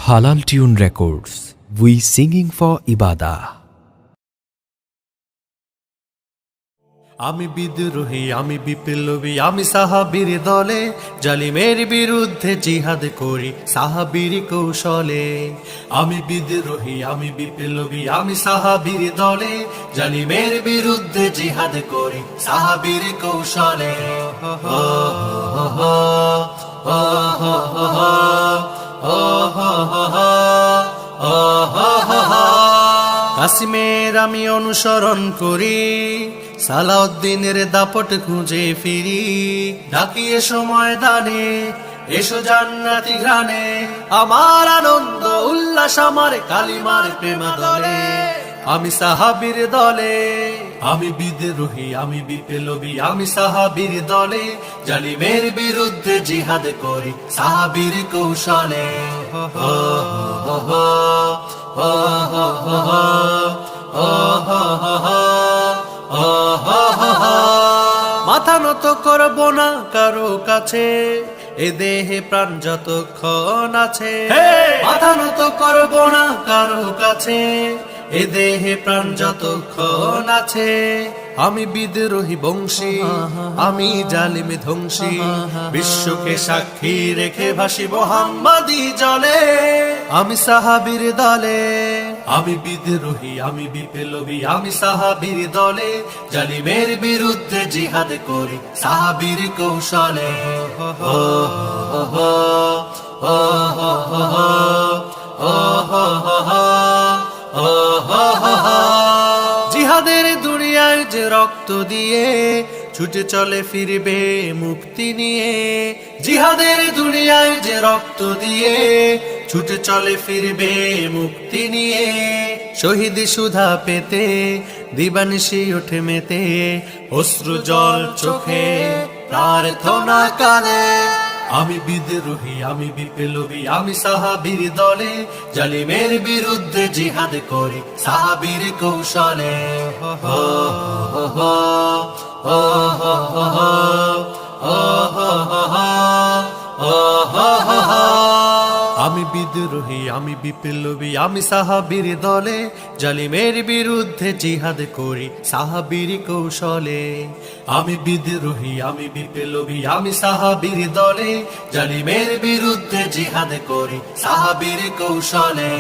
হালাল Tune Records, we singing for ইবাদা। আমি বিদ্রোহী, আমি বিপ্লবী, আমি সাহাবীর দলে, জালিমের বিরুদ্ধে জিহাদ করি সাহাবীর কৌশলে। আমি বিদ্রোহী, আমি বিপ্লবী, আমি সাহাবীর দলে, জালিমের বিরুদ্ধে জিহাদ করি সাহাবীর কৌশলে। কাসিমের আমি অনুসরণ করি, সালাউদ্দিনের দাপট খুঁজে ফিরি। ডাকিয়ে সময় দানে, এসো জান্নাতি ঘ্রাণে, আমার আনন্দ উল্লাস আমার কালিমার প্রেমাদলে। আমি সাহাবীর দলে, আমি বিদ্রোহী, আমি বিপ্লবী, আমি সাহাবীর দলে, জালিমের বিরুদ্ধে জিহাদ করি সাহাবীর কৌশলে। মাথা নত করব না কারো কাছে, এ দেহে প্রাণ যতক্ষণ আছে। মাথা নত করব না কারো কাছে, এ দেহে প্রাণ যতক্ষণ আছে। আমি বিদ্রোহী বংশী, আমি জালিম ধ্বংসী, বিশ্বকে সাক্ষী রেখে ভাসি মুহাম্মাদি জলে। আমি সাহাবীর দলে, আমি বিদ্রোহী, আমি বিপ্লবী, আমি সাহাবীর দলে, জালিমের বিরুদ্ধে জিহাদ করি সাহাবীর কৌশলে। জিহাদের দুনিয়ায় যে রক্ত দিয়ে ছুটে চলে ফিরবে মুক্তি নিয়ে। জিহাদের দুনিয়ায় যে রক্ত দিয়ে ছুটে চলে ফিরবে মুক্তি নিয়ে। শহীদ সুধা পেতে দিবানিশি ওঠে মেতে, অশ্রু জল চোখে প্রার্থনা কালে। আমি বিদ্রোহী, আমি বিপ্লবী, আমি সাহাবীর দলে, জালিমের বিরুদ্ধে জিহাদ করি সাহাবীর কৌশলে। আমি বিদ্রোহী, আমি বিপ্লবী, আমি সাহাবীর দলে, জালিমের বিরুদ্ধে জিহাদ করি সাহাবীর কৌশলে। আমি বিদ্রোহী, আমি বিপ্লবী, আমি সাহাবীর দলে, জালিমের বিরুদ্ধে জিহাদ করি সাহাবীর কৌশলে।